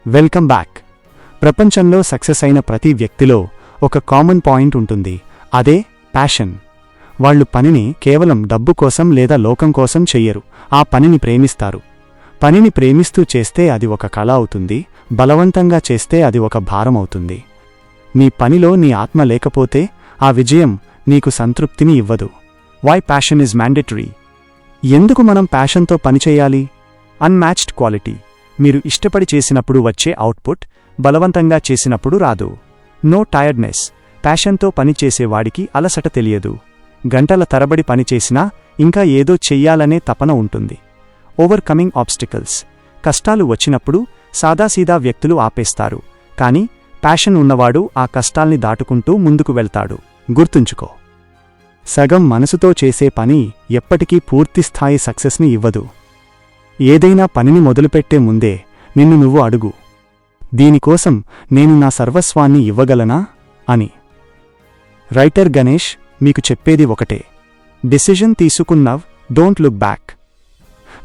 Welcome back. ప్రపంచంలో success అయిన ప్రతి వ్యక్తిలో ఒక కామన్ పాయింట్ ఉంటుంది. అదే ప్యాషన్. వాళ్ళు పనిని కేవలం డబ్బు కోసం లేదా లోకం కోసం చెయ్యరు. ఆ పనిని ప్రేమిస్తారు. పనిని ప్రేమిస్తూ చేస్తే అది ఒక కళ అవుతుంది. బలవంతంగా చేస్తే అది ఒక భారం అవుతుంది. నీ పనిలో నీ ఆత్మ లేకపోతే ఆ విజయం నీకు సంతృప్తిని ఇవ్వదు. Why passion is mandatory? ఎందుకు మనం ప్యాషన్తో పనిచేయాలి? Unmatched quality. మీరు ఇష్టపడి చేసినప్పుడు వచ్చే అవుట్పుట్ బలవంతంగా చేసినప్పుడు రాదు. No tiredness. ప్యాషన్తో పనిచేసేవాడికి అలసట తెలియదు. గంటల తరబడి పనిచేసినా ఇంకా ఏదో చెయ్యాలనే తపన ఉంటుంది. Overcoming obstacles. కష్టాలు వచ్చినప్పుడు సాదాసీదా వ్యక్తులు ఆపేస్తారు. కానీ ప్యాషన్ ఉన్నవాడు ఆ కష్టాల్ని దాటుకుంటూ ముందుకు వెళ్తాడు. గుర్తుంచుకో, సగం మనసుతో చేసే పని ఎప్పటికీ పూర్తిస్థాయి సక్సెస్ని ఇవ్వదు. ఏదైనా పనిని మొదలుపెట్టే ముందే నిన్ను నువ్వు అడుగు, దీనికోసం నేను నా సర్వస్వాన్ని ఇవ్వగలనా అని. రైటర్ గణేష్ మీకు చెప్పేది ఒకటే, డిసిజన్ తీసుకున్నావ్, డోంట్ లుక్ బ్యాక్.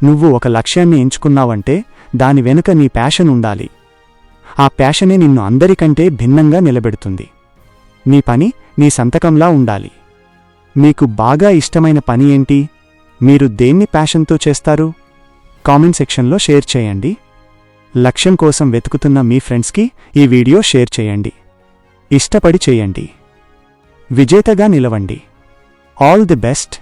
నువ్వు ఒక లక్ష్యాన్ని ఎంచుకున్నావంటే దాని వెనుక నీ ప్యాషన్ ఉండాలి. ఆ ప్యాషనే నిన్ను అందరికంటే భిన్నంగా నిలబెడుతుంది. నీ పని నీ సంతకంలా ఉండాలి. మీకు బాగా ఇష్టమైన పని ఏంటి? మీరు దేన్ని ప్యాషన్తో చేస్తారు? కామెంట్ సెక్షన్లో షేర్ చేయండి. లక్ష్యం కోసం వెతుకుతున్న మీ ఫ్రెండ్స్కి ఈ వీడియో షేర్ చేయండి. ఇష్టపడి చేయండి. విజేతగా నిలవండి. All the best.